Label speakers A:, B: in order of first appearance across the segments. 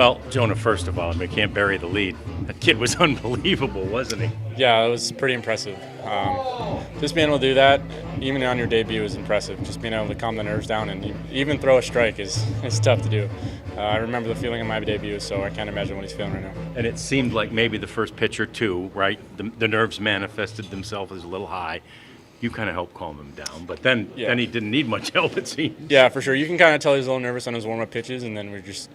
A: Well, Jonah, first of all, I can't bury the lead. That kid was unbelievable, wasn't he?
B: Yeah, it was pretty impressive. Just being able to do that, even on your debut, is impressive. Just being able to calm the nerves down and even throw a strike is tough to do. I remember the feeling of my debut, so I can't imagine what he's feeling right now.
A: And it seemed like maybe the first pitch or two, right? The nerves manifested themselves as a little high. You kind of helped calm him down, but then he didn't need much help, it seems.
B: Yeah, for sure. You can kind of tell he's a little nervous on his warm-up pitches, and then we just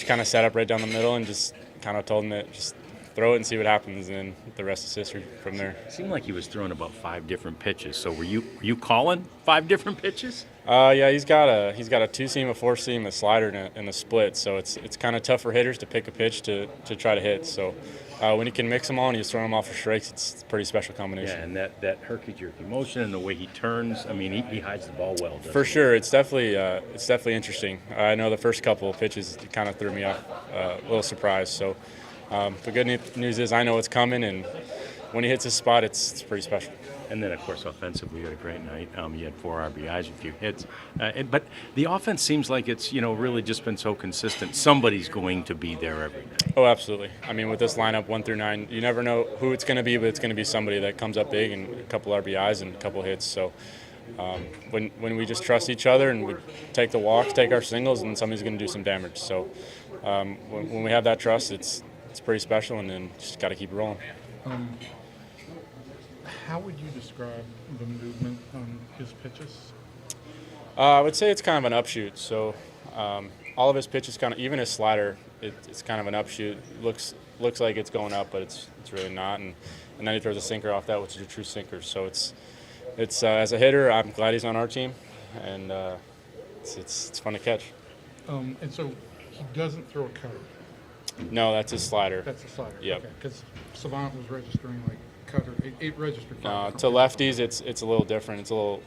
B: kind of sat up right down the middle and just kind of told him that just throw it and see what happens, and the rest is history from there.
A: It seemed like he was throwing about 5 different pitches. So were you calling 5 different pitches?
B: Yeah, he's got a two-seam, a four-seam, a slider, and a split. So it's kind of tough for hitters to pick a pitch to try to hit. So when he can mix them all and he's throwing them all for strikes, it's a pretty special combination.
A: Yeah, and that herky-jerky motion and the way he turns, I mean, he hides the ball well.
B: For sure, it's definitely interesting. I know the first couple of pitches kind of threw me off, a little surprised. So the good news is I know it's coming, and when he hits his spot, it's pretty special.
A: And then, of course, offensively, you had a great night. You had 4 RBIs, a few hits. But the offense seems like it's, really just been so consistent. Somebody's going to be there every night.
B: Oh, absolutely. I mean, with this lineup 1 through 9, you never know who it's going to be, but it's going to be somebody that comes up big and a couple RBIs and a couple hits. So when we just trust each other and we take the walks, take our singles, and somebody's going to do some damage. So when we have that trust, it's pretty special, and then just got to keep it rolling.
C: How would you describe the movement on his pitches?
B: I would say it's kind of an upshoot. So all of his pitches, kind of, even his slider, it's kind of an upshoot. Looks like it's going up, but it's really not. And then he throws a sinker off that, which is a true sinker. So it's as a hitter, I'm glad he's on our team, and it's fun to catch.
C: And so he doesn't throw a cutter.
B: No, that's his slider.
C: That's a slider.
B: Yep.
C: Okay, because Savant was registering like cutter. It registered.
B: To lefties, it's a little different. It's a little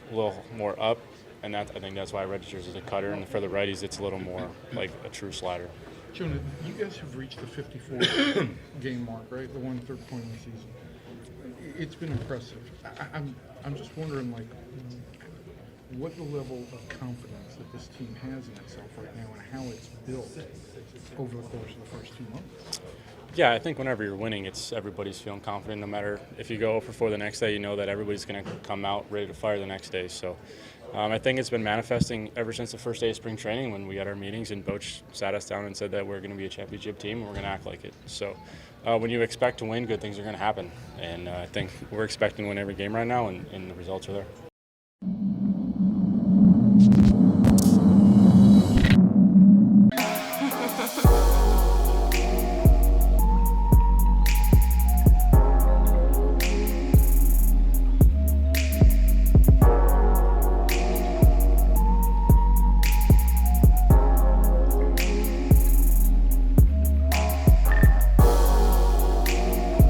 B: more up, and I think that's why it registers as a cutter. And for the righties, it's a little more like a true slider.
C: Jonah, you guys have reached the 54 game mark, right? The 1/3 point of the season. It's been impressive. I'm just wondering, like, what the level of confidence that this team has in itself right now, and how it's built over the course of the first 2 months.
B: Yeah, I think whenever you're winning, everybody's feeling confident. No matter if you go 0 for the next day, you know that everybody's going to come out ready to fire the next day. So I think it's been manifesting ever since the first day of spring training when we had our meetings and Boach sat us down and said that we're going to be a championship team and we're going to act like it. So when you expect to win, good things are going to happen. And I think we're expecting to win every game right now, and the results are there.